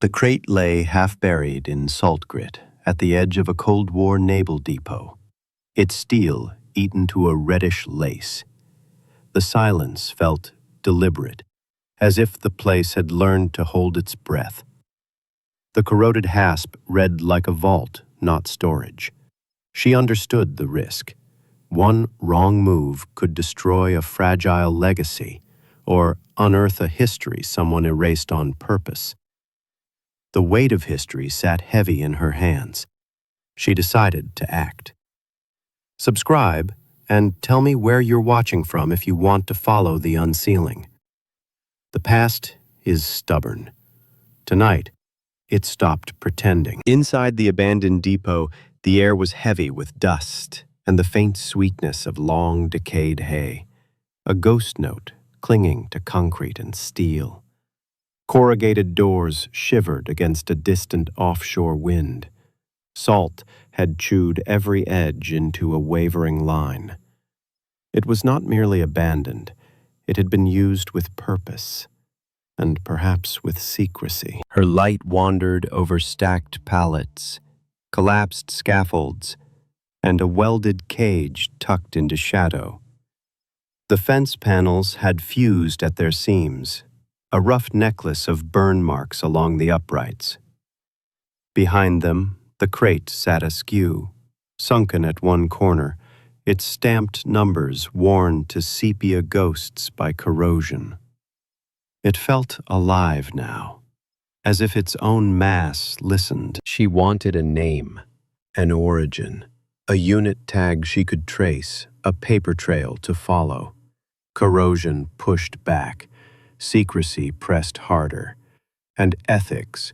The crate lay half-buried in salt grit at the edge of a Cold War naval depot, its steel eaten to a reddish lace. The silence felt deliberate, as if the place had learned to hold its breath. The corroded hasp read like a vault, not storage. She understood the risk. One wrong move could destroy a fragile legacy or unearth a history someone erased on purpose. The weight of history sat heavy in her hands. She decided to act. Subscribe and tell me where you're watching from if you want to follow the unsealing. The past is stubborn. Tonight, it stopped pretending. Inside the abandoned depot, the air was heavy with dust and the faint sweetness of long decayed hay, a ghost note clinging to concrete and steel. Corrugated doors shivered against a distant offshore wind. Salt had chewed every edge into a wavering line. It was not merely abandoned, it had been used with purpose, and perhaps with secrecy. Her light wandered over stacked pallets, collapsed scaffolds, and a welded cage tucked into shadow. The fence panels had fused at their seams, a rough necklace of burn marks along the uprights. Behind them, the crate sat askew, sunken at one corner, its stamped numbers worn to sepia ghosts by corrosion. It felt alive now, as if its own mass listened. She wanted a name, an origin, a unit tag she could trace, a paper trail to follow. Corrosion pushed back, secrecy pressed harder, and ethics,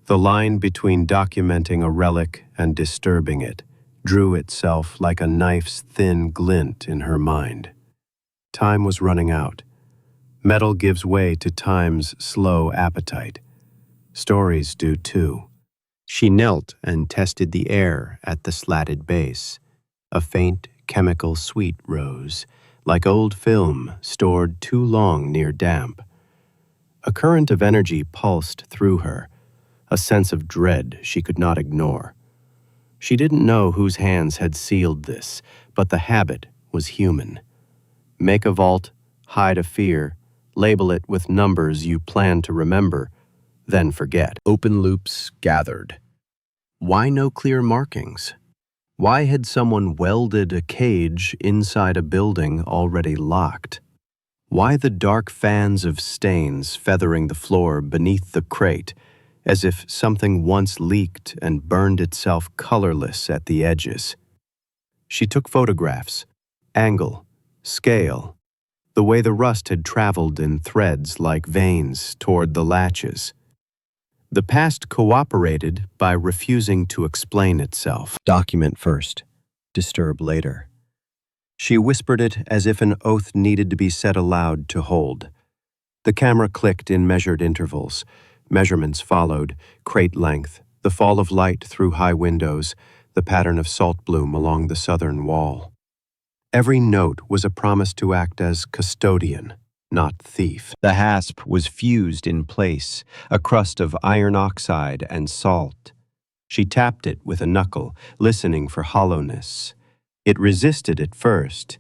the line between documenting a relic and disturbing it, drew itself like a knife's thin glint in her mind. Time was running out. Metal gives way to time's slow appetite. Stories do too. She knelt and tested the air at the slatted base. A faint chemical sweet rose, like old film stored too long near damp. A current of energy pulsed through her, a sense of dread she could not ignore. She didn't know whose hands had sealed this, but the habit was human. Make a vault, hide a fear, label it with numbers you plan to remember, then forget. Open loops gathered. Why no clear markings? Why had someone welded a cage inside a building already locked? Why the dark fans of stains feathering the floor beneath the crate, as if something once leaked and burned itself colorless at the edges? She took photographs, angle, scale, the way the rust had traveled in threads like veins toward the latches. The past cooperated by refusing to explain itself. Document first, disturb later. She whispered it as if an oath needed to be said aloud to hold. The camera clicked in measured intervals. Measurements followed, crate length, the fall of light through high windows, the pattern of salt bloom along the southern wall. Every note was a promise to act as custodian, not thief. The hasp was fused in place, a crust of iron oxide and salt. She tapped it with a knuckle, listening for hollowness. It resisted at first.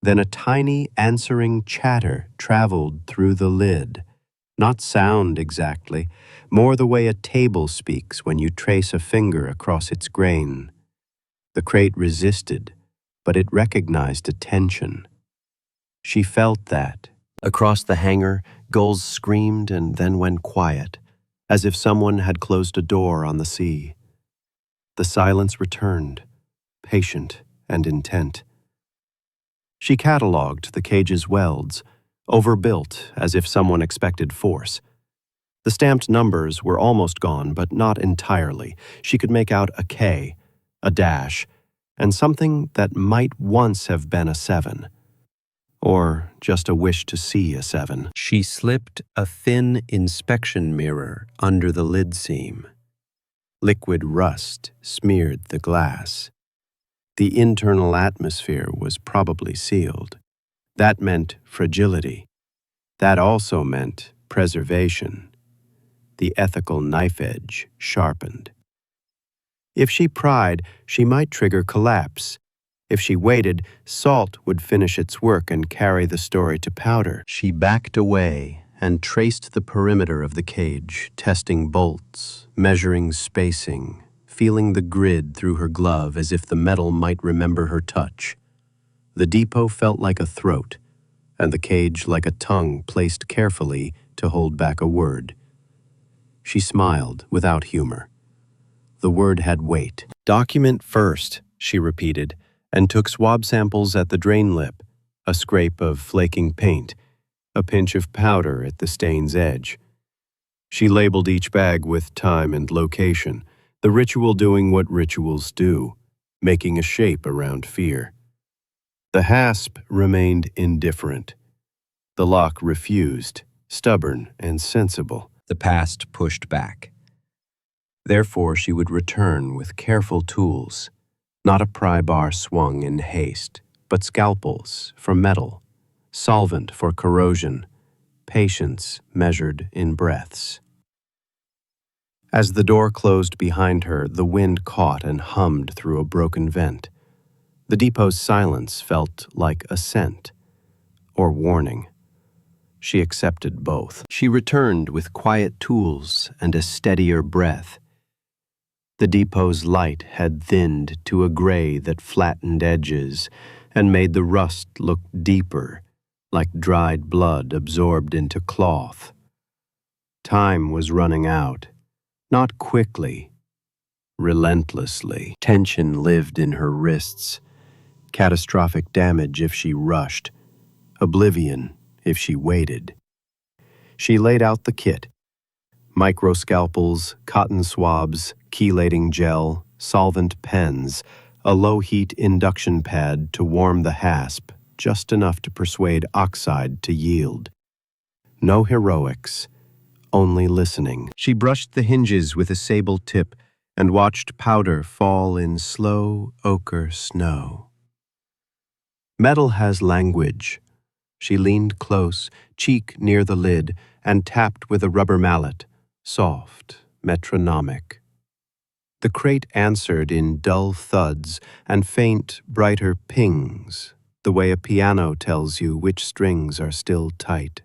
Then a tiny answering chatter traveled through the lid. Not sound exactly, more the way a table speaks when you trace a finger across its grain. The crate resisted, but it recognized a tension. She felt that. Across the hangar, gulls screamed and then went quiet, as if someone had closed a door on the sea. The silence returned, patient and intent. She catalogued the cage's welds, overbuilt as if someone expected force. The stamped numbers were almost gone, but not entirely. She could make out a K, a dash, and something that might once have been a 7. Or just a wish to see a 7. She slipped a thin inspection mirror under the lid seam. Liquid rust smeared the glass. The internal atmosphere was probably sealed. That meant fragility. That also meant preservation. the ethical knife edge sharpened. If she pried, she might trigger collapse. If she waited, salt would finish its work and carry the story to powder. She backed away and traced the perimeter of the cage, testing bolts, measuring spacing, feeling the grid through her glove as if the metal might remember her touch. The depot felt like a throat, and the cage like a tongue placed carefully to hold back a word. She smiled without humor. The word had weight. "Document first," she repeated, and took swab samples at the drain lip, a scrape of flaking paint, a pinch of powder at the stain's edge. She labeled each bag with time and location, the ritual doing what rituals do, making a shape around fear. The hasp remained indifferent. The lock refused, stubborn and sensible. The past pushed back. Therefore, she would return with careful tools, not a pry bar swung in haste, but scalpels for metal, solvent for corrosion, patience measured in breaths. As the door closed behind her, the wind caught and hummed through a broken vent. The depot's silence felt like assent or warning. She accepted both. She returned with quiet tools and a steadier breath. The depot's light had thinned to a gray that flattened edges and made the rust look deeper, like dried blood absorbed into cloth. Time was running out, not quickly, relentlessly. Tension lived in her wrists, catastrophic damage if she rushed, oblivion if she waited. She laid out the kit: microscalpels, cotton swabs, chelating gel, solvent pens, a low-heat induction pad to warm the hasp, just enough to persuade oxide to yield. No heroics, only listening. She brushed the hinges with a sable tip and watched powder fall in slow ochre snow. Metal has language. She leaned close, cheek near the lid, and tapped with a rubber mallet, soft, metronomic. The crate answered in dull thuds and faint, brighter pings, the way a piano tells you which strings are still tight.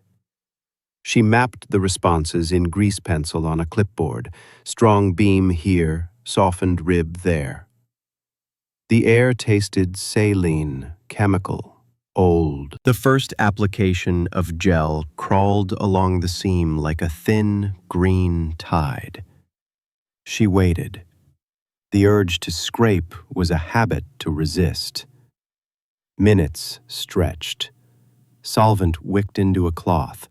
She mapped the responses in grease pencil on a clipboard, strong beam here, softened rib there. The air tasted saline, chemical, old. The first application of gel crawled along the seam like a thin, green tide. She waited. The urge to scrape was a habit to resist. Minutes stretched. Solvent wicked into a cloth.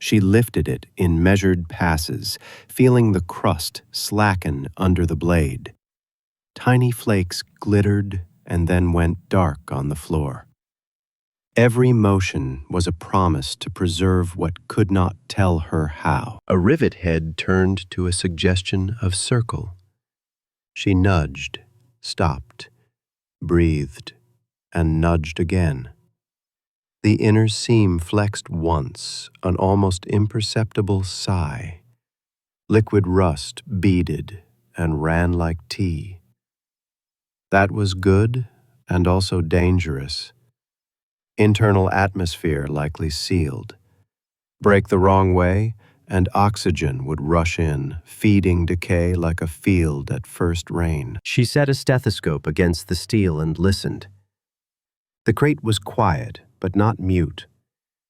She lifted it in measured passes, feeling the crust slacken under the blade. Tiny flakes glittered and then went dark on the floor. Every motion was a promise to preserve what could not tell her how. A rivet head turned to a suggestion of circle. She nudged, stopped, breathed, and nudged again. The inner seam flexed once, an almost imperceptible sigh. Liquid rust beaded and ran like tea. That was good and also dangerous. Internal atmosphere likely sealed. Break the wrong way, and oxygen would rush in, feeding decay like a field at first rain. She set a stethoscope against the steel and listened. The crate was quiet, but not mute.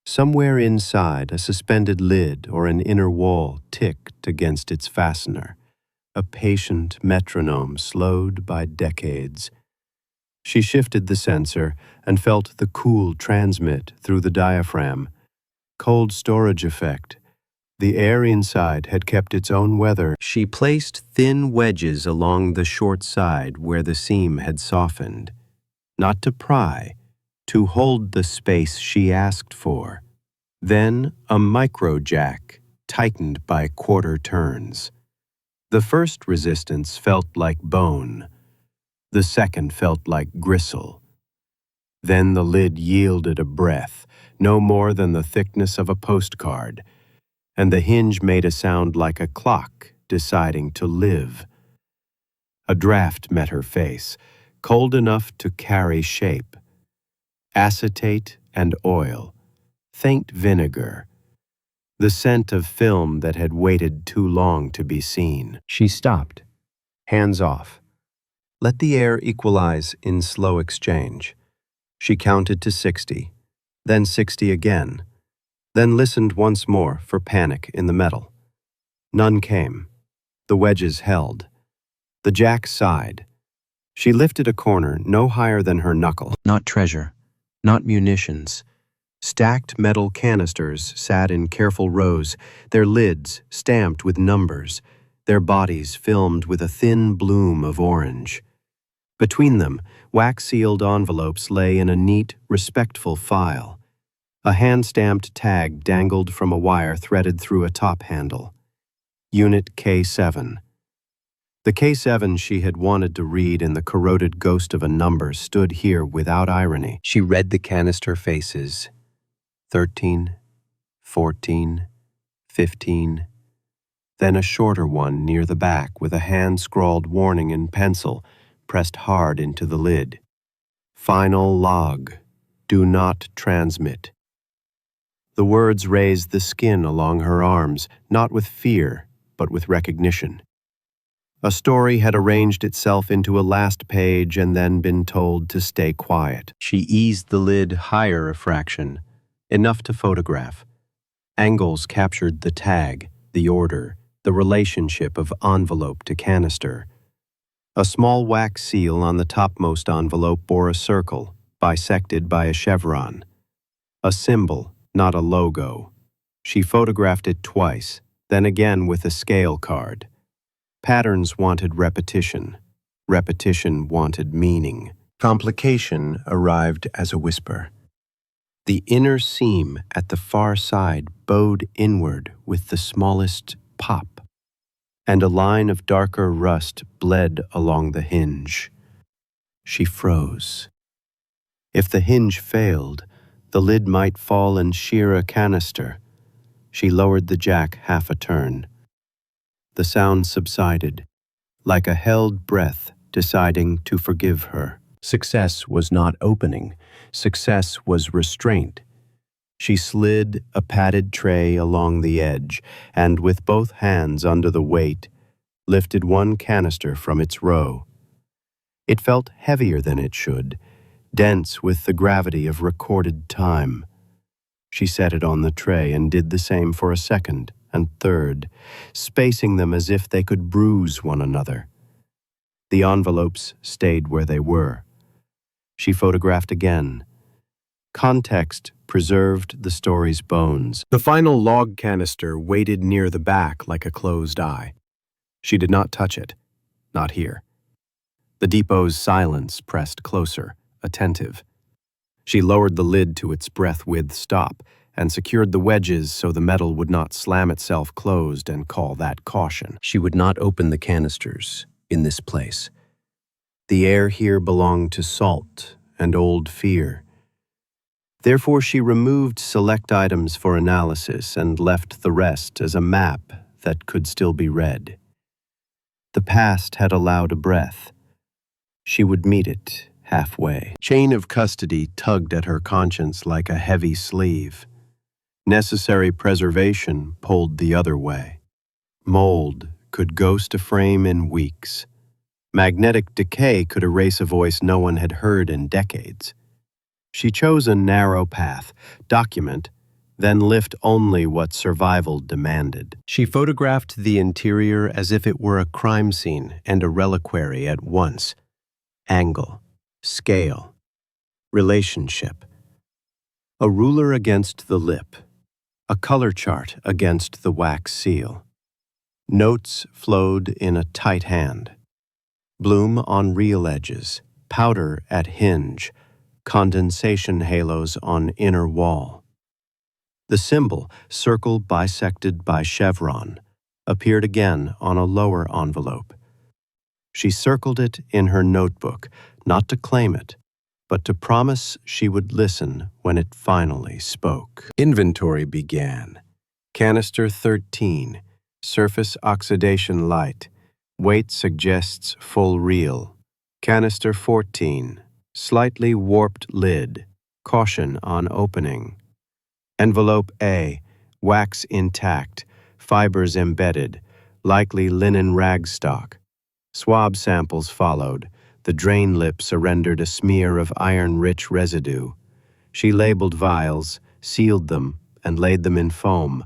Somewhere inside, a suspended lid or an inner wall ticked against its fastener, a patient metronome slowed by decades. She shifted the sensor and felt the cool transmit through the diaphragm. Cold storage effect. The air inside had kept its own weather. She placed thin wedges along the short side where the seam had softened, not to pry, to hold the space she asked for. Then a micro jack, tightened by quarter turns. The first resistance felt like bone. The second felt like gristle. Then the lid yielded a breath, no more than the thickness of a postcard. and the hinge made a sound like a clock deciding to live. A draft met her face, cold enough to carry shape. Acetate and oil, faint vinegar, the scent of film that had waited too long to be seen. She stopped, hands off. Let the air equalize in slow exchange. She counted to 60, then 60 again, then listened once more for panic in the metal. None came. The wedges held. The jack sighed. She lifted a corner no higher than her knuckle. Not treasure, not munitions. Stacked metal canisters sat in careful rows, their lids stamped with numbers, their bodies filmed with a thin bloom of orange. Between them, wax-sealed envelopes lay in a neat, respectful file. A hand-stamped tag dangled from a wire threaded through a top handle. Unit K7. The K7 she had wanted to read in the corroded ghost of a number stood here without irony. She read the canister faces. 13, 14, 15. Then a shorter one near the back with a hand-scrawled warning in pencil pressed hard into the lid. Final log. Do not transmit. The words raised the skin along her arms, not with fear, but with recognition. A story had arranged itself into a last page and then been told to stay quiet. She eased the lid higher a fraction, enough to photograph. Angles captured the tag, the order, the relationship of envelope to canister. A small wax seal on the topmost envelope bore a circle, bisected by a chevron. A symbol, not a logo. She photographed it twice, then again with a scale card. Patterns wanted repetition. Repetition wanted meaning. Complication arrived as a whisper. The inner seam at the far side bowed inward with the smallest pop, and a line of darker rust bled along the hinge. She froze. If the hinge failed, the lid might fall and shear a canister. She lowered the jack half a turn. The sound subsided, like a held breath deciding to forgive her. Success was not opening. Success was restraint. She slid a padded tray along the edge, and with both hands under the weight, lifted one canister from its row. It felt heavier than it should, dense with the gravity of recorded time. She set it on the tray and did the same for a second and third, spacing them as if they could bruise one another. The envelopes stayed where they were. She photographed again. Context preserved the story's bones. The final log canister waited near the back like a closed eye. She did not touch it, not here. The depot's silence pressed closer, attentive. She lowered the lid to its breath-width stop and secured the wedges so the metal would not slam itself closed and call that caution. She would not open the canisters in this place. The air here belonged to salt and old fear. Therefore, she removed select items for analysis and left the rest as a map that could still be read. The past had allowed a breath. She would meet it halfway. Chain of custody tugged at her conscience like a heavy sleeve. Necessary preservation pulled the other way. Mold could ghost a frame in weeks. Magnetic decay could erase a voice no one had heard in decades. She chose a narrow path, document, then lift only what survival demanded. She photographed the interior as if it were a crime scene and a reliquary at once. Angle, scale, relationship. A ruler against the lip, a color chart against the wax seal. Notes flowed in a tight hand. Bloom on real edges, powder at hinge, condensation halos on inner wall. The symbol, circle bisected by chevron, appeared again on a lower envelope. She circled it in her notebook, not to claim it, but to promise she would listen when it finally spoke. Inventory began. Canister 13, surface oxidation light. Weight suggests full reel. Canister 14, slightly warped lid. Caution on opening. Envelope A, wax intact, fibers embedded, likely linen ragstock. Swab samples followed. The drain lip surrendered a smear of iron-rich residue. She labeled vials, sealed them, and laid them in foam.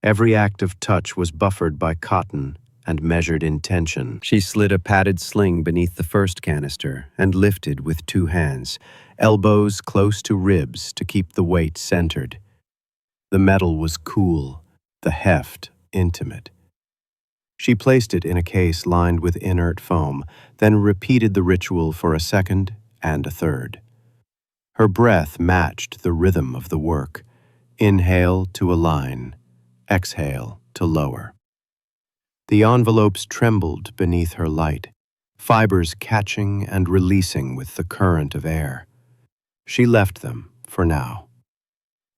Every active touch was buffered by cotton and measured in tension. She slid a padded sling beneath the first canister and lifted with 2 hands, elbows close to ribs to keep the weight centered. The metal was cool, the heft intimate. She placed it in a case lined with inert foam, then repeated the ritual for a second and a third. Her breath matched the rhythm of the work. Inhale to align, exhale to lower. The envelopes trembled beneath her light, fibers catching and releasing with the current of air. She left them for now.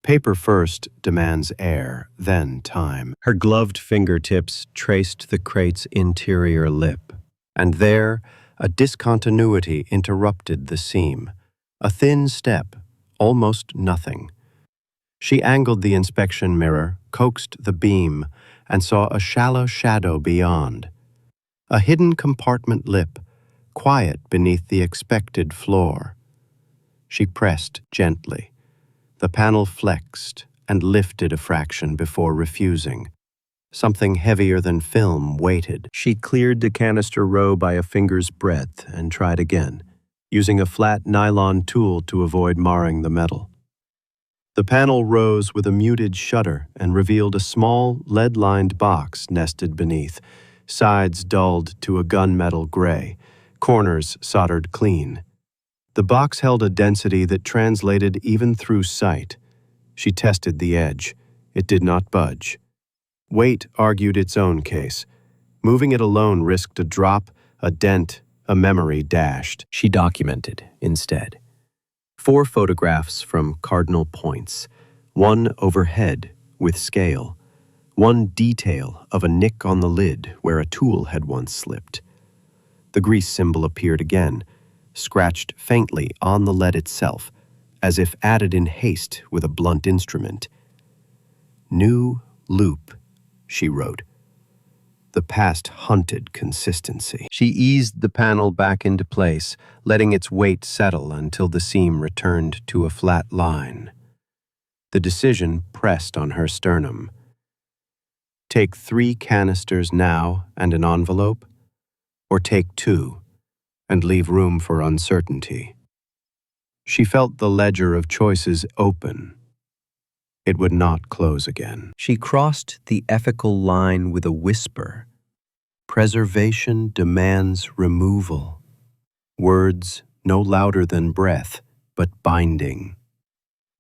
Paper first demands air, then time. Her gloved fingertips traced the crate's interior lip, and there, a discontinuity interrupted the seam. A thin step, almost nothing. She angled the inspection mirror, coaxed the beam, and saw a shallow shadow beyond. A hidden compartment lip, quiet beneath the expected floor. She pressed gently. The panel flexed and lifted a fraction before refusing. Something heavier than film waited. She cleared the canister row by a finger's breadth and tried again, using a flat nylon tool to avoid marring the metal. The panel rose with a muted shudder and revealed a small, lead-lined box nested beneath, sides dulled to a gunmetal gray, corners soldered clean. The box held a density that translated even through sight. She tested the edge. It did not budge. Weight argued its own case. Moving it alone risked a drop, a dent, a memory dashed. She documented instead. 4 photographs from cardinal points. 1 overhead with scale. 1 detail of a nick on the lid where a tool had once slipped. The grease symbol appeared again, scratched faintly on the lead itself, as if added in haste with a blunt instrument. New loop, she wrote. The past hunted consistency. She eased the panel back into place, letting its weight settle until the seam returned to a flat line. The decision pressed on her sternum. Take 3 canisters now and an envelope, or take 2 and leave room for uncertainty. She felt the ledger of choices open. It would not close again. She crossed the ethical line with a whisper. Preservation demands removal. Words no louder than breath, but binding.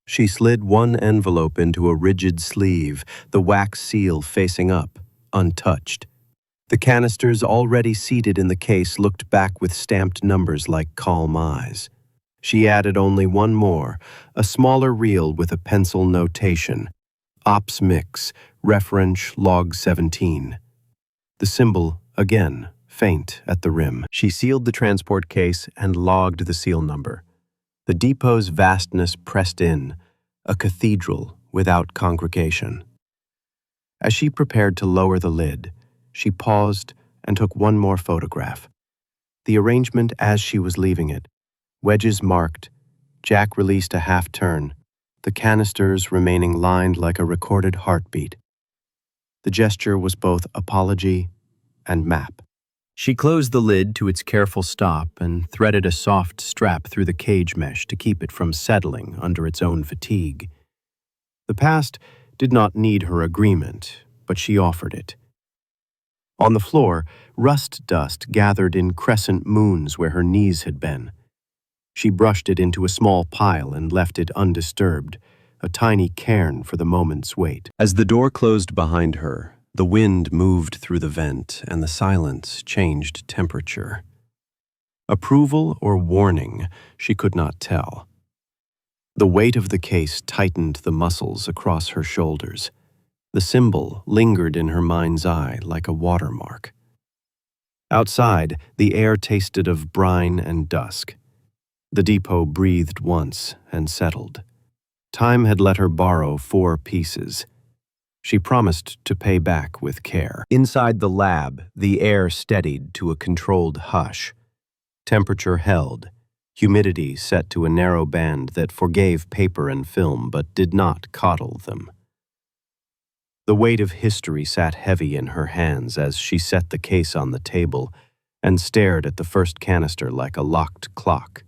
She slid 1 envelope into a rigid sleeve, the wax seal facing up, untouched. The canisters already seated in the case looked back with stamped numbers like calm eyes. She added only 1 more, a smaller reel with a pencil notation. Ops mix, reference log 17. The symbol, again, faint at the rim. She sealed the transport case and logged the seal number. The depot's vastness pressed in, a cathedral without congregation. As she prepared to lower the lid, she paused and took 1 more photograph. The arrangement as she was leaving it. Wedges marked. Jack released a half turn, the canisters remaining lined like a recorded heartbeat. The gesture was both apology and map. She closed the lid to its careful stop and threaded a soft strap through the cage mesh to keep it from settling under its own fatigue. The past did not need her agreement, but she offered it. On the floor, rust dust gathered in crescent moons where her knees had been. She brushed it into a small pile and left it undisturbed, a tiny cairn for the moment's wait. As the door closed behind her, the wind moved through the vent and the silence changed temperature. Approval or warning, she could not tell. The weight of the case tightened the muscles across her shoulders. The symbol lingered in her mind's eye like a watermark. Outside, the air tasted of brine and dusk. The depot breathed once and settled. Time had let her borrow 4 pieces. She promised to pay back with care. Inside the lab, the air steadied to a controlled hush. Temperature held, humidity set to a narrow band that forgave paper and film but did not coddle them. The weight of history sat heavy in her hands as she set the case on the table and stared at the first canister like a locked clock.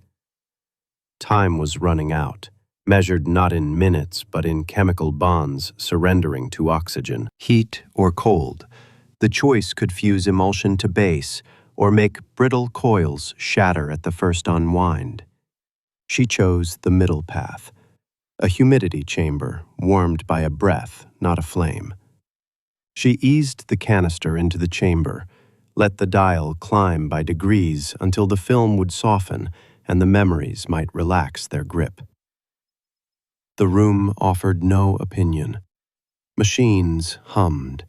Time was running out, measured not in minutes but in chemical bonds surrendering to oxygen. Heat or cold, the choice could fuse emulsion to base or make brittle coils shatter at the first unwind. She chose the middle path, a humidity chamber warmed by a breath, not a flame. She eased the canister into the chamber, let the dial climb by degrees until the film would soften and the memories might relax their grip. The room offered no opinion. Machines hummed.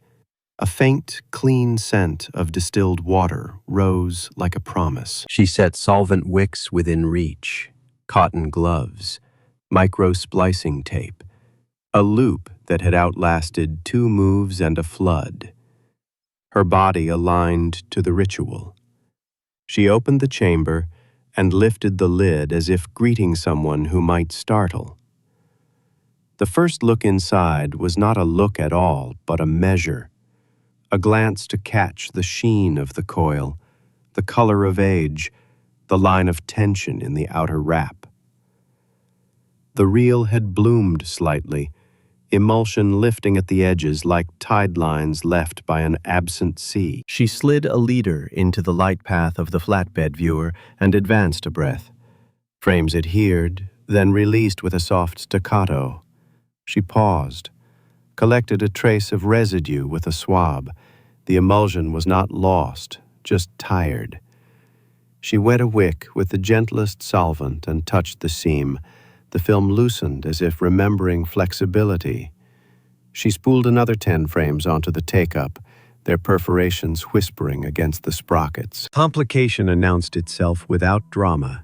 A faint, clean scent of distilled water rose like a promise. She set solvent wicks within reach, cotton gloves, micro-splicing tape, a loop that had outlasted 2 moves and a flood. Her body aligned to the ritual. She opened the chamber and lifted the lid as if greeting someone who might startle. The first look inside was not a look at all, but a measure, a glance to catch the sheen of the coil, the color of age, the line of tension in the outer wrap. The reel had bloomed slightly, emulsion lifting at the edges like tide lines left by an absent sea. She slid a leader into the light path of the flatbed viewer and advanced a breath. Frames adhered, then released with a soft staccato. She paused, collected a trace of residue with a swab. The emulsion was not lost, just tired. She wet a wick with the gentlest solvent and touched the seam. The film loosened as if remembering flexibility. She spooled another 10 frames onto the take-up, their perforations whispering against the sprockets. Complication announced itself without drama.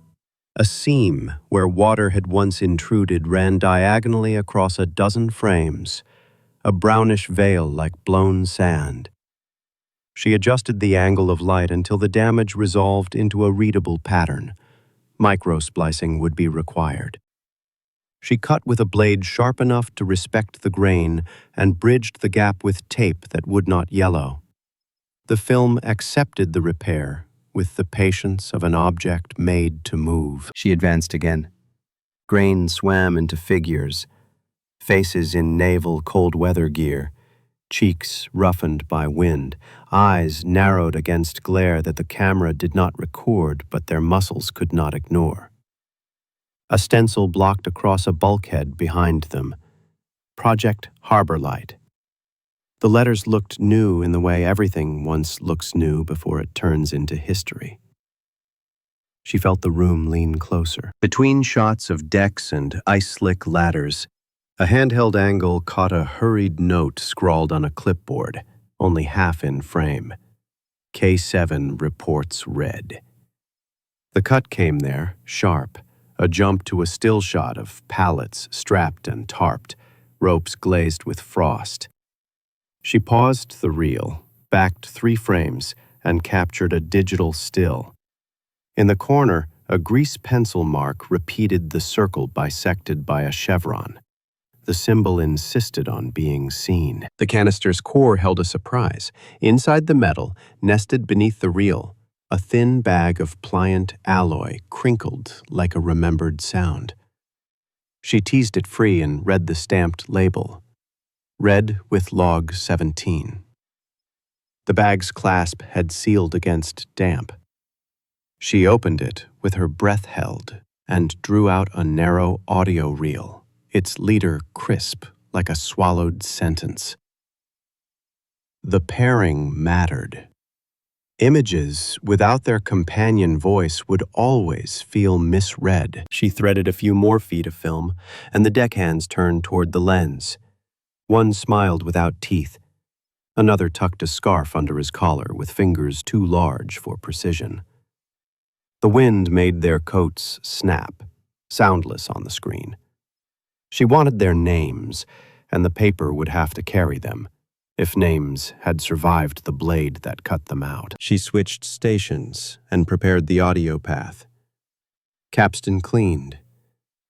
A seam where water had once intruded ran diagonally across a dozen frames, a brownish veil like blown sand. She adjusted the angle of light until the damage resolved into a readable pattern. Micro-splicing would be required. She cut with a blade sharp enough to respect the grain and bridged the gap with tape that would not yellow. The film accepted the repair with the patience of an object made to move. She advanced again. Grain swam into figures, faces in naval cold weather gear, cheeks roughened by wind, eyes narrowed against glare that the camera did not record but their muscles could not ignore. A stencil blocked across a bulkhead behind them. Project Harbor Light. The letters looked new in the way everything once looks new before it turns into history. She felt the room lean closer. Between shots of decks and ice-slick ladders, a handheld angle caught a hurried note scrawled on a clipboard, only half in frame. K7 reports red. The cut came there, sharp, a jump to a still shot of pallets strapped and tarped, ropes glazed with frost. She paused the reel, backed 3 frames, and captured a digital still. In the corner, a grease pencil mark repeated the circle bisected by a chevron. The symbol insisted on being seen. The canister's core held a surprise. Inside the metal, nested beneath the reel, a thin bag of pliant alloy crinkled like a remembered sound. She teased it free and read the stamped label. Red with log 17. The bag's clasp had sealed against damp. She opened it with her breath held and drew out a narrow audio reel, its leader crisp like a swallowed sentence. The pairing mattered. Images without their companion voice would always feel misread. She threaded a few more feet of film, and the deckhands turned toward the lens. One smiled without teeth. Another tucked a scarf under his collar with fingers too large for precision. The wind made their coats snap, soundless on the screen. She wanted their names, and the paper would have to carry them, if names had survived the blade that cut them out. She switched stations and prepared the audio path. Capstan cleaned.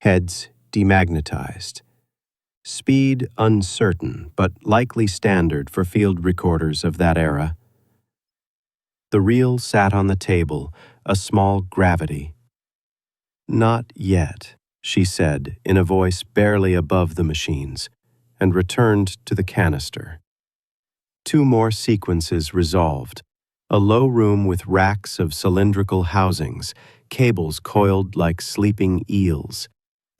Heads demagnetized. Speed uncertain, but likely standard for field recorders of that era. The reel sat on the table, a small gravity. "Not yet," she said in a voice barely above the machine's, and returned to the canister. 2 more sequences resolved. A low room with racks of cylindrical housings, cables coiled like sleeping eels.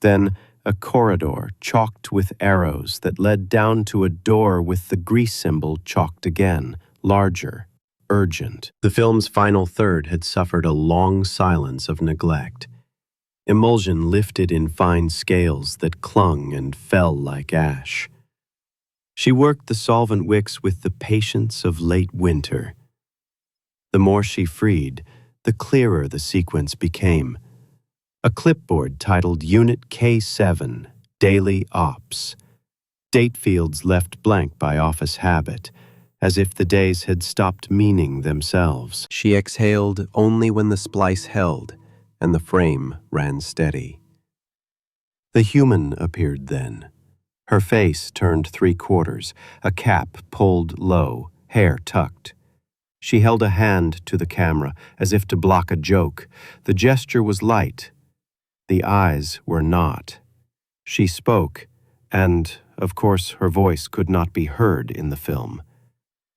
Then a corridor chalked with arrows that led down to a door with the grease symbol chalked again, larger, urgent. The film's final third had suffered a long silence of neglect. Emulsion lifted in fine scales that clung and fell like ash. She worked the solvent wicks with the patience of late winter. The more she freed, the clearer the sequence became. A clipboard titled Unit K7, Daily Ops. Date fields left blank by office habit, as if the days had stopped meaning themselves. She exhaled only when the splice held, and the frame ran steady. The human appeared then. Her face turned 3/4, a cap pulled low, hair tucked. She held a hand to the camera, as if to block a joke. The gesture was light. The eyes were not. She spoke, and, of course, her voice could not be heard in the film.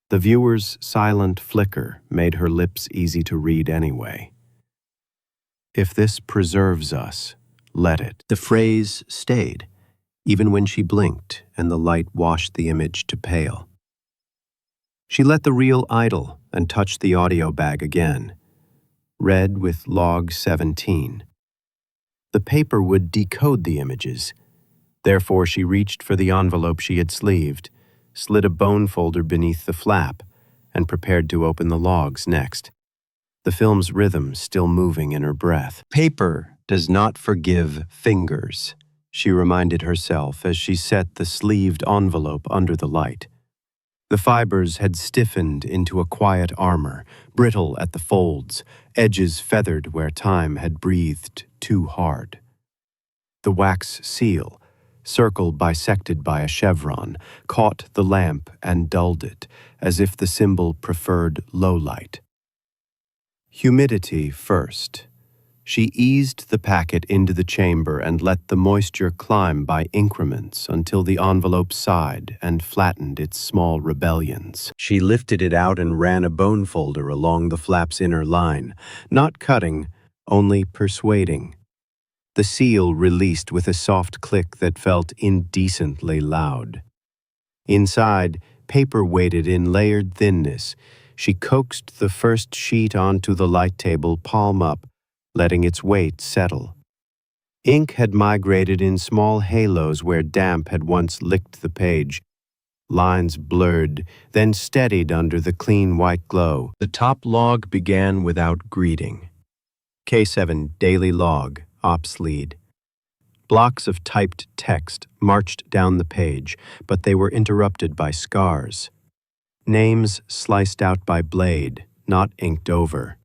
The viewer's silent flicker made her lips easy to read anyway. "If this preserves us, let it." The phrase stayed, even when she blinked and the light washed the image to pale. She let the reel idle and touched the audio bag again. Read with log 17. The paper would decode the images. Therefore, she reached for the envelope she had sleeved, slid a bone folder beneath the flap, and prepared to open the logs next. The film's rhythm still moving in her breath. Paper does not forgive fingers, she reminded herself as she set the sleeved envelope under the light. The fibers had stiffened into a quiet armor, brittle at the folds, edges feathered where time had breathed too hard. The wax seal, circle bisected by a chevron, caught the lamp and dulled it, as if the symbol preferred low light. Humidity first. She eased the packet into the chamber and let the moisture climb by increments until the envelope sighed and flattened its small rebellions. She lifted it out and ran a bone folder along the flap's inner line, not cutting, only persuading. The seal released with a soft click that felt indecently loud. Inside, paper weighted in layered thinness. She coaxed the first sheet onto the light table palm up, letting its weight settle. Ink had migrated in small halos where damp had once licked the page. Lines blurred, then steadied under the clean white glow. The top log began without greeting. K7 Daily Log, Ops Lead. Blocks of typed text marched down the page, but they were interrupted by scars. Names sliced out by blade, not inked over.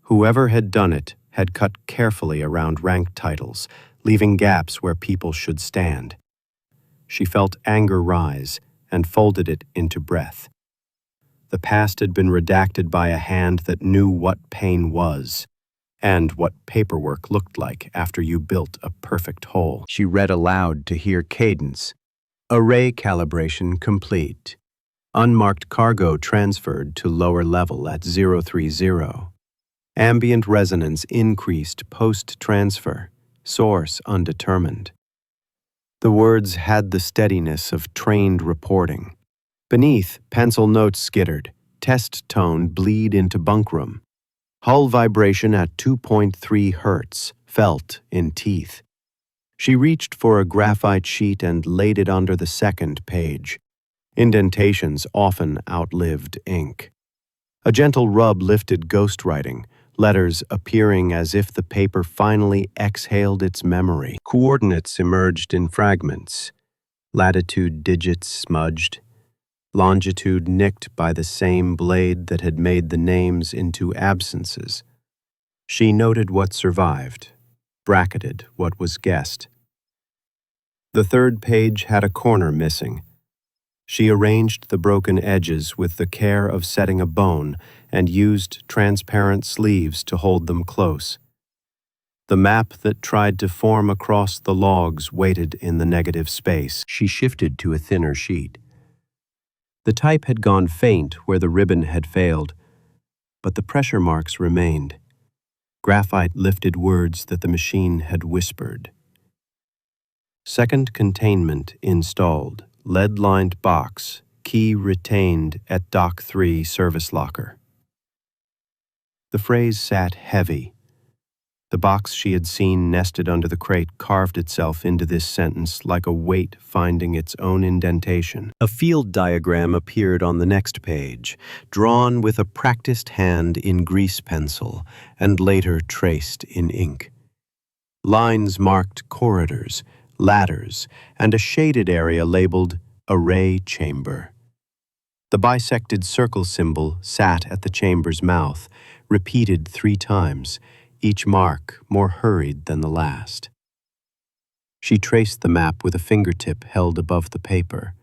Whoever had done it had cut carefully around rank titles, leaving gaps where people should stand. She felt anger rise and folded it into breath. The past had been redacted by a hand that knew what pain was, and what paperwork looked like after you built a perfect whole. She read aloud to hear cadence. Array calibration complete. Unmarked cargo transferred to lower level at 030. Ambient resonance increased post-transfer. Source undetermined. The words had the steadiness of trained reporting. Beneath, pencil notes skittered. Test tone bleed into bunkroom. Hull vibration at 2.3 hertz, felt in teeth. She reached for a graphite sheet and laid it under the second page. Indentations often outlived ink. A gentle rub lifted ghostwriting, letters appearing as if the paper finally exhaled its memory. Coordinates emerged in fragments, latitude digits smudged, longitude nicked by the same blade that had made the names into absences. She noted what survived, bracketed what was guessed. The third page had a corner missing. She arranged the broken edges with the care of setting a bone and used transparent sleeves to hold them close. The map that tried to form across the logs waited in the negative space. She shifted to a thinner sheet. The type had gone faint where the ribbon had failed, but the pressure marks remained. Graphite lifted words that the machine had whispered. Second containment installed. Lead-lined box. Key retained at Dock 3 service locker. The phrase sat heavy. The box she had seen nested under the crate carved itself into this sentence like a weight finding its own indentation. A field diagram appeared on the next page, drawn with a practiced hand in grease pencil and later traced in ink. Lines marked corridors, ladders, and a shaded area labeled Array Chamber. The bisected circle symbol sat at the chamber's mouth, repeated 3 times, each mark more hurried than the last. She traced the map with a fingertip held above the paper,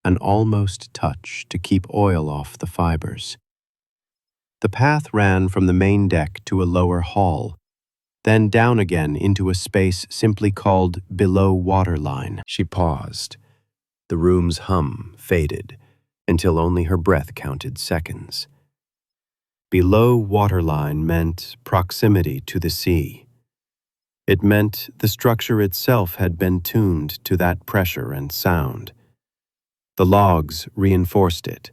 an almost touch to keep oil off the fibers. The path ran from the main deck to a lower hall, then down again into a space simply called below waterline. She paused. The room's hum faded, until only her breath counted seconds. Below waterline meant proximity to the sea. It meant the structure itself had been tuned to that pressure and sound. The logs reinforced it.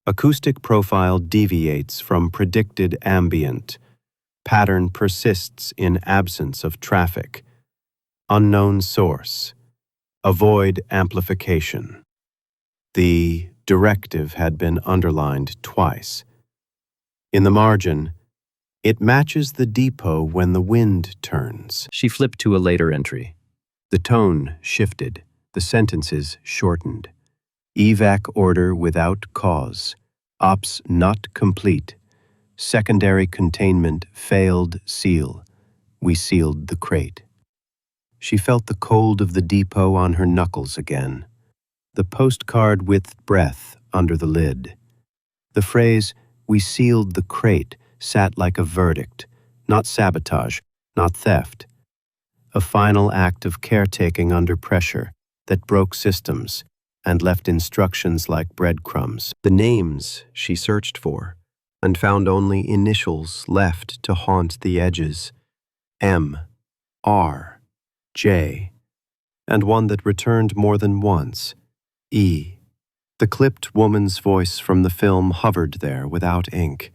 Acoustic profile deviates from predicted ambient. Pattern persists in absence of traffic. Unknown source. Avoid amplification. The directive had been underlined twice. In the margin, it matches the depot when the wind turns. She flipped to a later entry. The tone shifted, the sentences shortened. Evac order without cause. Ops not complete. Secondary containment failed seal. We sealed the crate. She felt the cold of the depot on her knuckles again. The postcard width breath under the lid. The phrase, "We sealed the crate," sat like a verdict, not sabotage, not theft. A final act of caretaking under pressure that broke systems and left instructions like breadcrumbs. The names she searched for and found only initials left to haunt the edges. M, R, J, and one that returned more than once, E. The clipped woman's voice from the film hovered there without ink,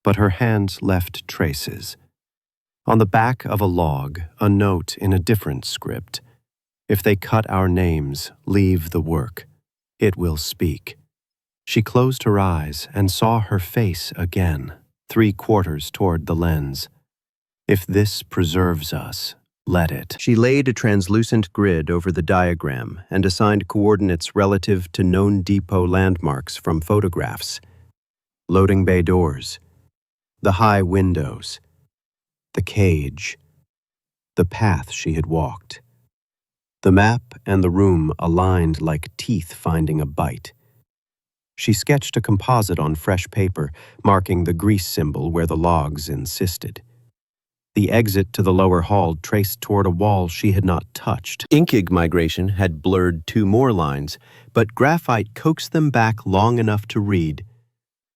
but her hand left traces. On the back of a log, a note in a different script. If they cut our names, leave the work. It will speak. She closed her eyes and saw her face again, 3/4 toward the lens. If this preserves us, let it. She laid a translucent grid over the diagram and assigned coordinates relative to known depot landmarks from photographs. Loading bay doors, the high windows, the cage, the path she had walked. The map and the room aligned like teeth finding a bite. She sketched a composite on fresh paper, marking the grease symbol where the logs insisted. The exit to the lower hall traced toward a wall she had not touched. Inkig migration had blurred 2 more lines, but graphite coaxed them back long enough to read.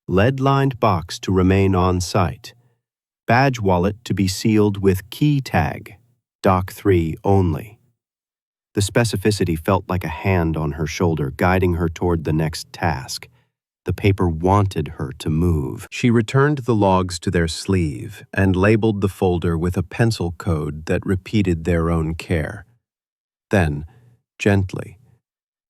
Lead-lined box to remain on site. Badge wallet to be sealed with key tag. Dock 3 only. The specificity felt like a hand on her shoulder, guiding her toward the next task. The paper wanted her to move. She returned the logs to their sleeve and labeled the folder with a pencil code that repeated their own care. Then, gently,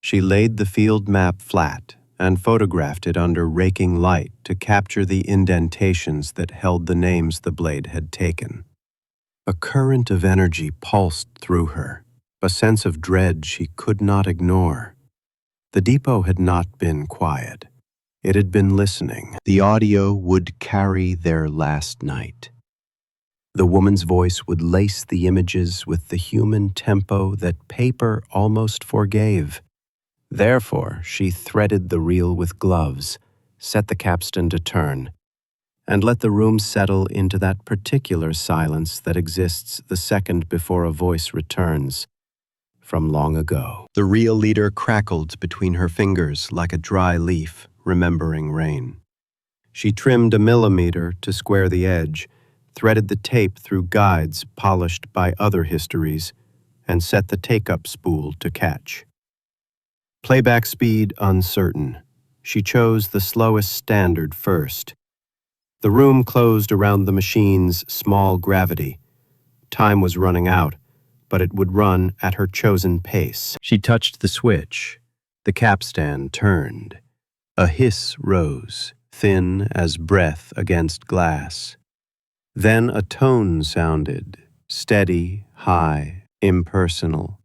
she laid the field map flat and photographed it under raking light to capture the indentations that held the names the blade had taken. A current of energy pulsed through her, a sense of dread she could not ignore. The depot had not been quiet. It had been listening. The audio would carry their last night. The woman's voice would lace the images with the human tempo that paper almost forgave. Therefore, she threaded the reel with gloves, set the capstan to turn, and let the room settle into that particular silence that exists the second before a voice returns from long ago. The reel leader crackled between her fingers like a dry leaf remembering rain. She trimmed a millimeter to square the edge, threaded the tape through guides polished by other histories, and set the take-up spool to catch. Playback speed uncertain. She chose the slowest standard first. The room closed around the machine's small gravity. Time was running out, but it would run at her chosen pace. She touched the switch. The capstan turned. A hiss rose, thin as breath against glass. Then a tone sounded, steady, high, impersonal,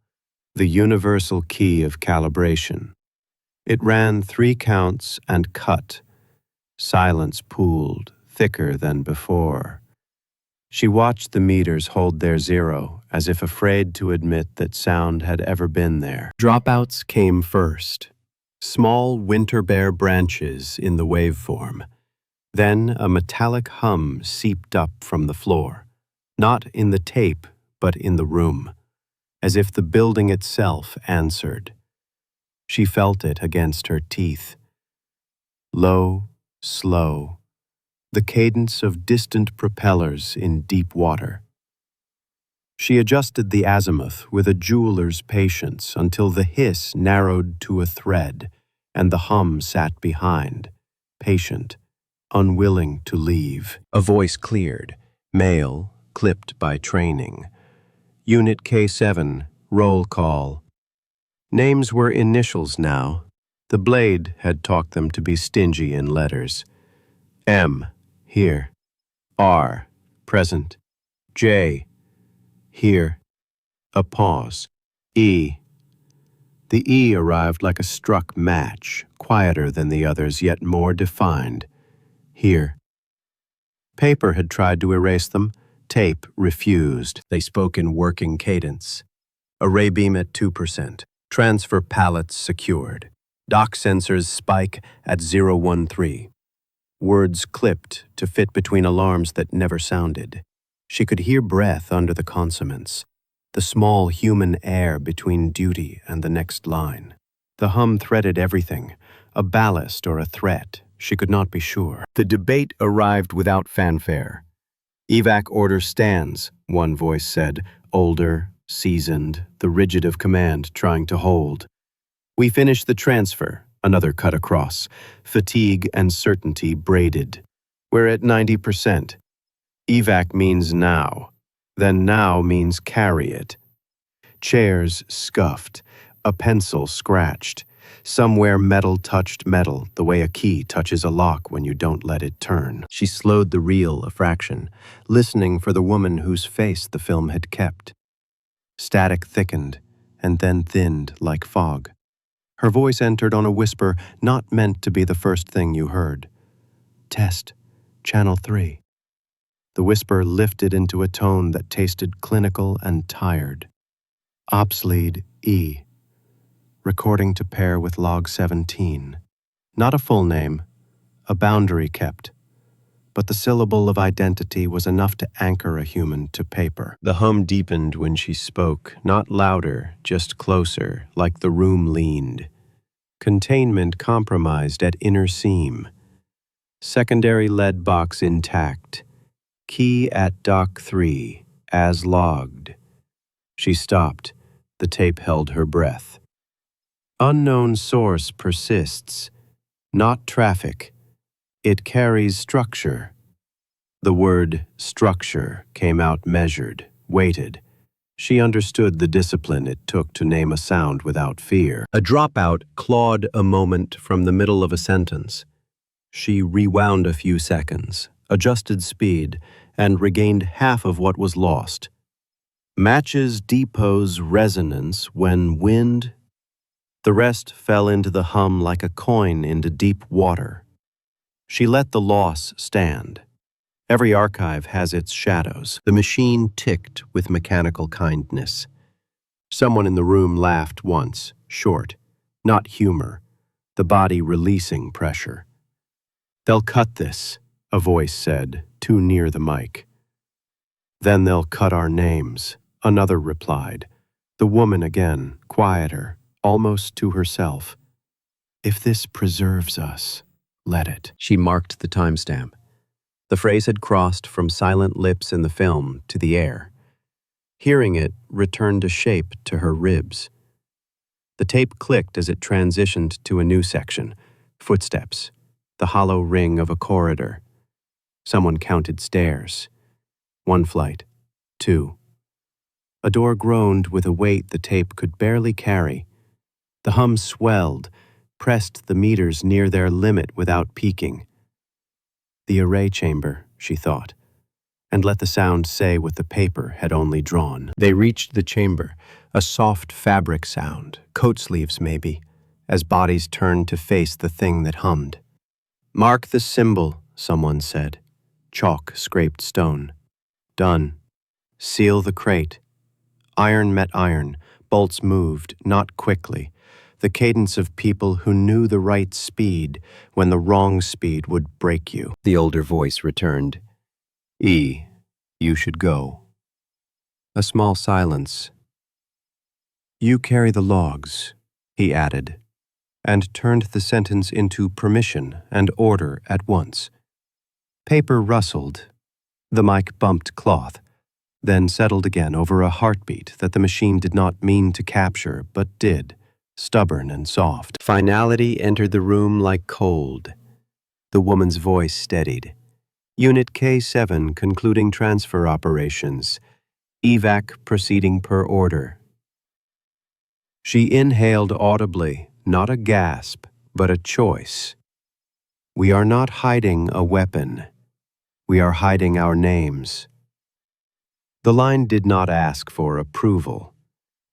the universal key of calibration. It ran 3 counts and cut. Silence pooled, thicker than before. She watched the meters hold their 0, as if afraid to admit that sound had ever been there. Dropouts came first. Small winter bare branches in the waveform. Then a metallic hum seeped up from the floor, not in the tape, but in the room, as if the building itself answered. She felt it against her teeth. Low, slow, the cadence of distant propellers in deep water. She adjusted the azimuth with a jeweler's patience until the hiss narrowed to a thread, and the hum sat behind, patient, unwilling to leave. A voice cleared, male, clipped by training. Unit K7, roll call. Names were initials now. The blade had taught them to be stingy in letters. M, here. R, present. J, here. A pause. E. The E arrived like a struck match, quieter than the others, yet more defined. Here. Paper had tried to erase them. Tape refused. They spoke in working cadence. Array beam at 2%. Transfer pallets secured. Dock sensors spike at 013. Words clipped to fit between alarms that never sounded. She could hear breath under the consonants, the small human air between duty and the next line. The hum threaded everything, a ballast or a threat. She could not be sure. The debate arrived without fanfare. Evac order stands, one voice said, older, seasoned, the rigid of command trying to hold. We finish the transfer, another cut across, fatigue and certainty braided. We're at 90%. Evac means now. Then now means carry it. Chairs scuffed, a pencil scratched. Somewhere metal touched metal, the way a key touches a lock when you don't let it turn. She slowed the reel a fraction, listening for the woman whose face the film had kept. Static thickened, and then thinned like fog. Her voice entered on a whisper not meant to be the first thing you heard. Test, channel 3. The whisper lifted into a tone that tasted clinical and tired. Ops lead E. Recording to pair with log 17. Not a full name, a boundary kept, but the syllable of identity was enough to anchor a human to paper. The hum deepened when she spoke, not louder, just closer, like the room leaned. Containment compromised at inner seam. Secondary lead box intact. Key at dock 3, as logged. She stopped. The tape held her breath. Unknown source persists. Not traffic. It carries structure. The word structure came out measured, weighted. She understood the discipline it took to name a sound without fear. A dropout clawed a moment from the middle of a sentence. She rewound a few seconds, adjusted speed, and regained half of what was lost. Matches depot's resonance when wind. The rest fell into the hum like a coin into deep water. She let the loss stand. Every archive has its shadows. The machine ticked with mechanical kindness. Someone in the room laughed once, short, not humor, the body releasing pressure. "They'll cut this," a voice said, too near the mic. "Then they'll cut our names," another replied. The woman again, quieter, almost to herself. "If this preserves us, let it." She marked the timestamp. The phrase had crossed from silent lips in the film to the air. Hearing it returned a shape to her ribs. The tape clicked as it transitioned to a new section. Footsteps, the hollow ring of a corridor. Someone counted stairs. 1 flight, 2. A door groaned with a weight the tape could barely carry. The hum swelled, pressed the meters near their limit without peaking. The array chamber, she thought, and let the sound say what the paper had only drawn. They reached the chamber, a soft fabric sound, coat sleeves maybe, as bodies turned to face the thing that hummed. "Mark the symbol," someone said. Chalk scraped stone. "Done. Seal the crate." Iron met iron, bolts moved, not quickly, the cadence of people who knew the right speed when the wrong speed would break you. The older voice returned. "E, you should go." A small silence. "You carry the logs," he added, and turned the sentence into permission and order at once. Paper rustled. The mic bumped cloth, then settled again over a heartbeat that the machine did not mean to capture, but did. Stubborn and soft. Finality entered the room like cold. The woman's voice steadied. "Unit K7 concluding transfer operations. Evac proceeding per order." She inhaled audibly, not a gasp, but a choice. "We are not hiding a weapon. We are hiding our names." The line did not ask for approval.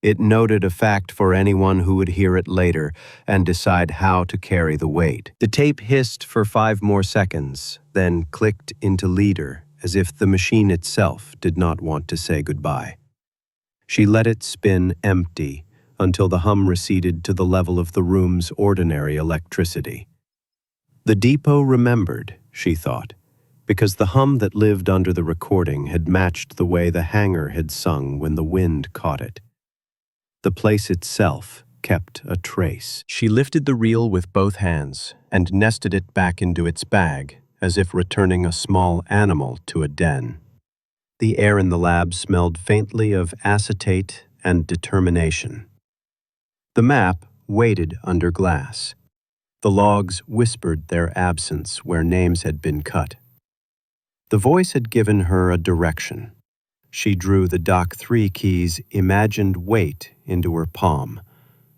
It noted a fact for anyone who would hear it later and decide how to carry the weight. The tape hissed for 5 more seconds, then clicked into leader as if the machine itself did not want to say goodbye. She let it spin empty until the hum receded to the level of the room's ordinary electricity. The depot remembered, she thought, because the hum that lived under the recording had matched the way the hangar had sung when the wind caught it. The place itself kept a trace. She lifted the reel with both hands and nested it back into its bag, as if returning a small animal to a den. The air in the lab smelled faintly of acetate and determination. The map waited under glass. The logs whispered their absence where names had been cut. The voice had given her a direction. She drew the Dock 3 key's imagined weight into her palm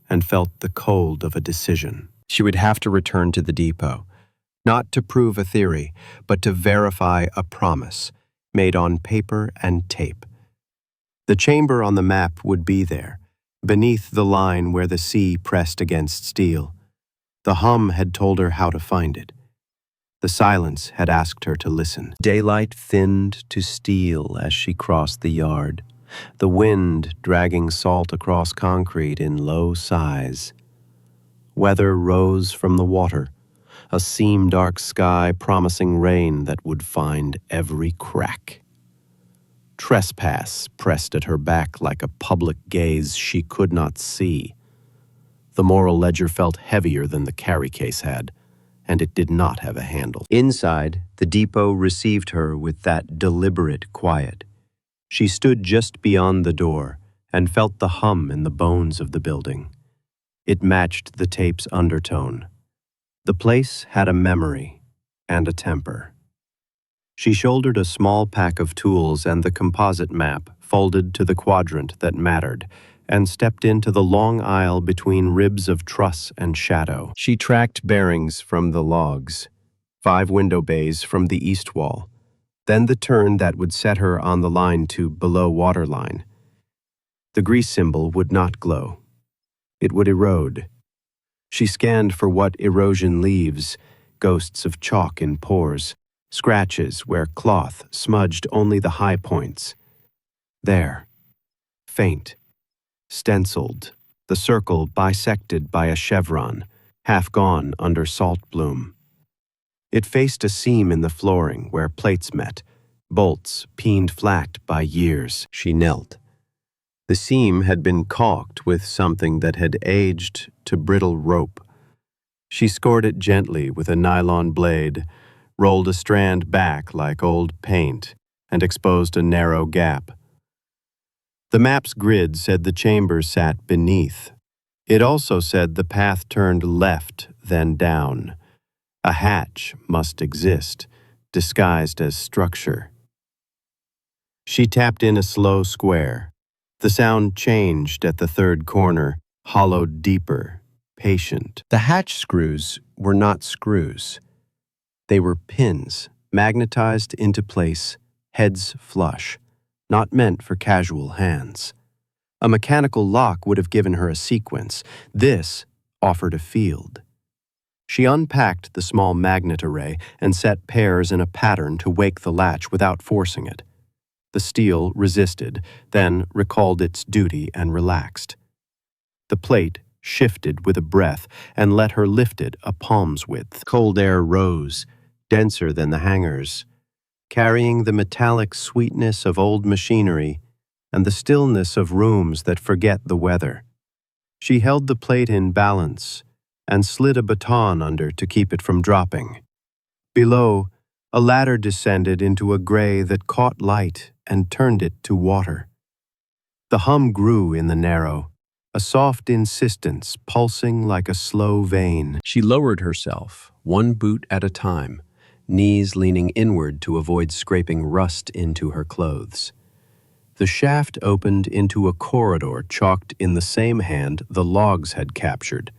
and felt the cold of a decision. She would have to return to the depot, not to prove a theory, but to verify a promise made on paper and tape. The chamber on the map would be there, beneath the line where the sea pressed against steel. The hum had told her how to find it. The silence had asked her to listen. Daylight thinned to steel as she crossed the yard, the wind dragging salt across concrete in low sighs. Weather rose from the water, a seam-dark sky promising rain that would find every crack. Trespass pressed at her back like a public gaze she could not see. The moral ledger felt heavier than the carry case had, and it did not have a handle. Inside, the depot received her with that deliberate quiet. She stood just beyond the door and felt the hum in the bones of the building. It matched the tape's undertone. The place had a memory and a temper. She shouldered a small pack of tools and the composite map folded to the quadrant that mattered, and stepped into the long aisle between ribs of truss and shadow. She tracked bearings from the logs, 5 window bays from the east wall, then the turn that would set her on the line to below waterline. The grease symbol would not glow. It would erode. She scanned for what erosion leaves, ghosts of chalk in pores, scratches where cloth smudged only the high points. There, faint, stenciled, the circle bisected by a chevron, half gone under salt bloom. It faced a seam in the flooring where plates met, bolts peened flat by years. She knelt. The seam had been caulked with something that had aged to brittle rope. She scored it gently with a nylon blade, rolled a strand back like old paint, and exposed a narrow gap. The map's grid said the chamber sat beneath. It also said the path turned left, then down. A hatch must exist, disguised as structure. She tapped in a slow square. The sound changed at the third corner, hollowed deeper, patient. The hatch screws were not screws. They were pins, magnetized into place, heads flush, not meant for casual hands. A mechanical lock would have given her a sequence. This offered a field. She unpacked the small magnet array and set pairs in a pattern to wake the latch without forcing it. The steel resisted, then recalled its duty and relaxed. The plate shifted with a breath and let her lift it a palm's width. Cold air rose, denser than the hangars, carrying the metallic sweetness of old machinery and the stillness of rooms that forget the weather. She held the plate in balance and slid a baton under to keep it from dropping. Below, a ladder descended into a gray that caught light and turned it to water. The hum grew in the narrow, a soft insistence pulsing like a slow vein. She lowered herself, one boot at a time, knees leaning inward to avoid scraping rust into her clothes. The shaft opened into a corridor chalked in the same hand the logs had captured.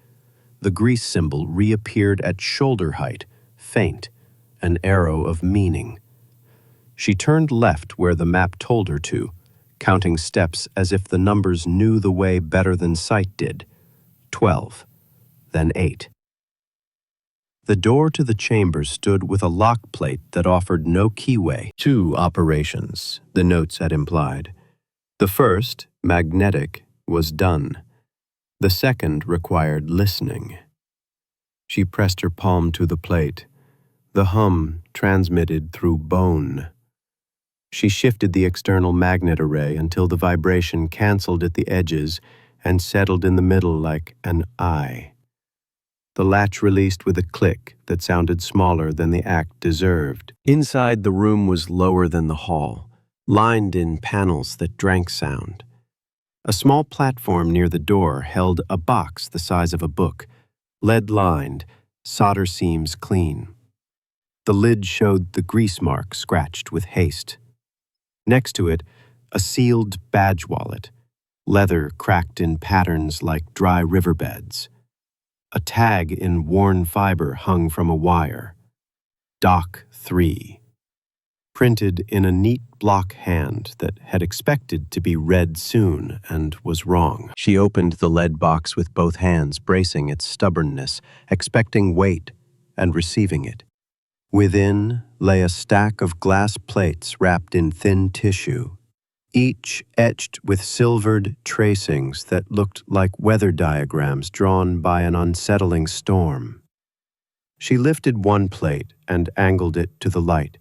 The grease symbol reappeared at shoulder height, faint, an arrow of meaning. She turned left where the map told her to, counting steps as if the numbers knew the way better than sight did. 12, then 8. The door to the chamber stood with a lock plate that offered no keyway. 2 operations, the notes had implied. The first, magnetic, was done. The second required listening. She pressed her palm to the plate. The hum transmitted through bone. She shifted the external magnet array until the vibration canceled at the edges and settled in the middle like an eye. The latch released with a click that sounded smaller than the act deserved. Inside, the room was lower than the hall, lined in panels that drank sound. A small platform near the door held a box the size of a book, lead-lined, solder seams clean. The lid showed the grease mark scratched with haste. Next to it, a sealed badge wallet, leather cracked in patterns like dry riverbeds. A tag in worn fiber hung from a wire. Doc 3. Printed in a neat block hand that had expected to be read soon and was wrong. She opened the lead box with both hands, bracing its stubbornness, expecting weight and receiving it. Within lay a stack of glass plates wrapped in thin tissue, each etched with silvered tracings that looked like weather diagrams drawn by an unsettling storm. She lifted one plate and angled it to the light.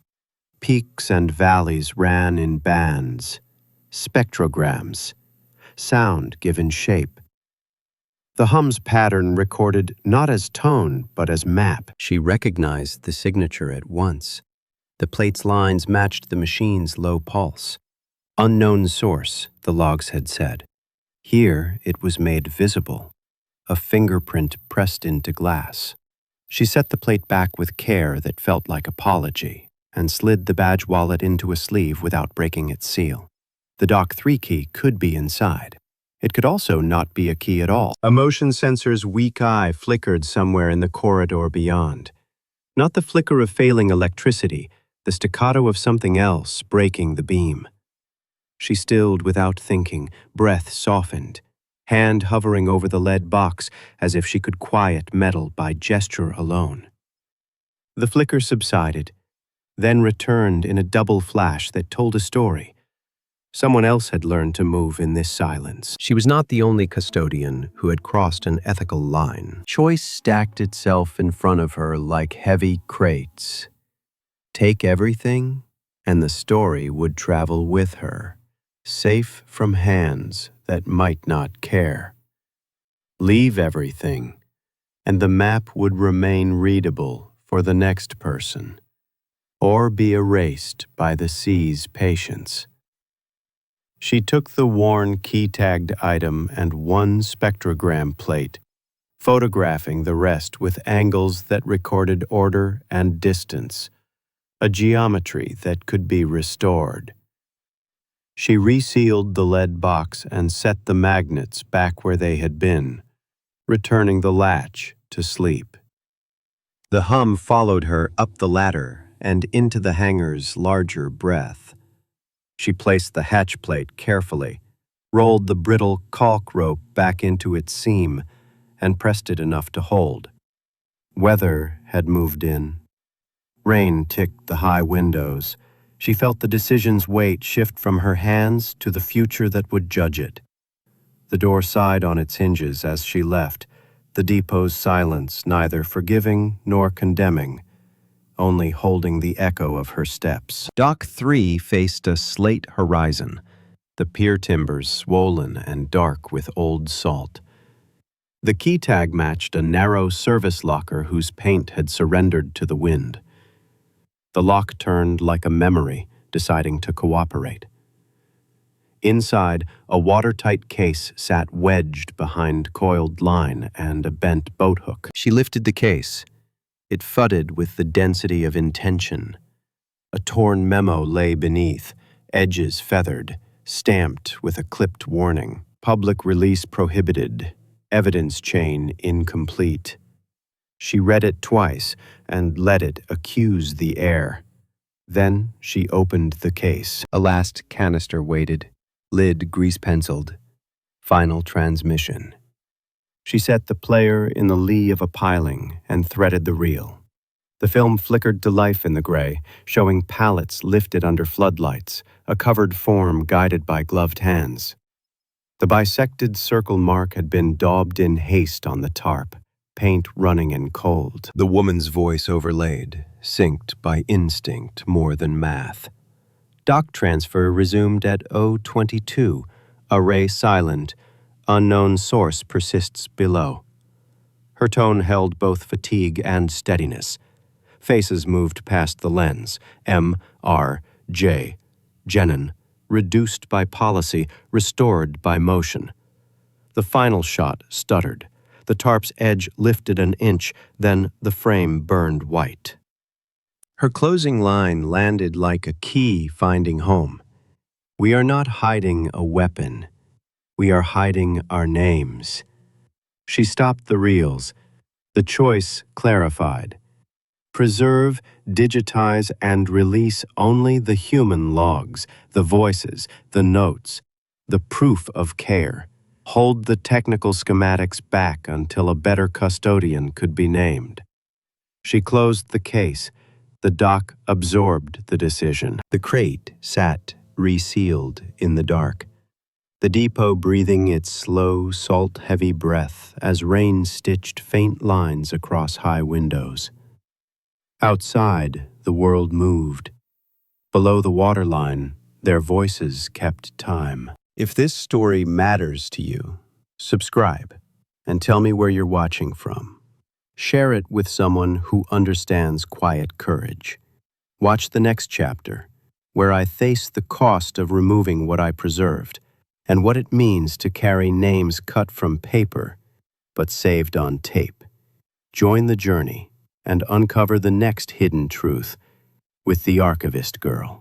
Peaks and valleys ran in bands, spectrograms, sound given shape. The hum's pattern recorded not as tone, but as map. She recognized the signature at once. The plate's lines matched the machine's low pulse. Unknown source, the logs had said. Here it was made visible, a fingerprint pressed into glass. She set the plate back with care that felt like apology. and slid the badge wallet into a sleeve without breaking its seal. The Dock 3 key could be inside. It could also not be a key at all. A motion sensor's weak eye flickered somewhere in the corridor beyond. Not the flicker of failing electricity, the staccato of something else breaking the beam. She stilled without thinking, breath softened, hand hovering over the lead box as if she could quiet metal by gesture alone. The flicker subsided, then returned in a double flash that told a story. Someone else had learned to move in this silence. She was not the only custodian who had crossed an ethical line. Choice stacked itself in front of her like heavy crates. Take everything, and the story would travel with her, safe from hands that might not care. Leave everything, and the map would remain readable for the next person, or be erased by the sea's patience. She took the worn key-tagged item and one spectrogram plate, photographing the rest with angles that recorded order and distance, a geometry that could be restored. She resealed the lead box and set the magnets back where they had been, returning the latch to sleep. The hum followed her up the ladder and into the hangar's larger breath. She placed the hatch plate carefully, rolled the brittle caulk rope back into its seam, and pressed it enough to hold. Weather had moved in. Rain ticked the high windows. She felt the decision's weight shift from her hands to the future that would judge it. The door sighed on its hinges as she left, the depot's silence neither forgiving nor condemning, only holding the echo of her steps. Dock 3 faced a slate horizon, the pier timbers swollen and dark with old salt. The key tag matched a narrow service locker whose paint had surrendered to the wind. The lock turned like a memory, deciding to cooperate. Inside, a watertight case sat wedged behind coiled line and a bent boat hook. She lifted the case. It thudded with the density of intention. A torn memo lay beneath, edges feathered, stamped with a clipped warning. Public release prohibited. Evidence chain incomplete. She read it twice and let it accuse the air. Then she opened the case. A last canister waited, lid grease-penciled. Final transmission. She set the player in the lee of a piling and threaded the reel. The film flickered to life in the gray, showing pallets lifted under floodlights, a covered form guided by gloved hands. The bisected circle mark had been daubed in haste on the tarp, paint running in cold. The woman's voice overlaid, synced by instinct more than math. Dock transfer resumed at 022, array silent, unknown source persists below. Her tone held both fatigue and steadiness. Faces moved past the lens, M, R, J, Jenin, reduced by policy, restored by motion. The final shot stuttered. The tarp's edge lifted an inch, then the frame burned white. Her closing line landed like a key finding home. We are not hiding a weapon. We are hiding our names. She stopped the reels. The choice clarified. Preserve, digitize, and release only the human logs, the voices, the notes, the proof of care. Hold the technical schematics back until a better custodian could be named. She closed the case. The dock absorbed the decision. The crate sat, resealed, in the dark. The depot breathing its slow, salt-heavy breath as rain stitched faint lines across high windows. Outside, the world moved. Below the waterline, their voices kept time. If this story matters to you, subscribe and tell me where you're watching from. Share it with someone who understands quiet courage. Watch the next chapter, where I face the cost of removing what I preserved and what it means to carry names cut from paper but saved on tape. Join the journey and uncover the next hidden truth with the Archivist girl.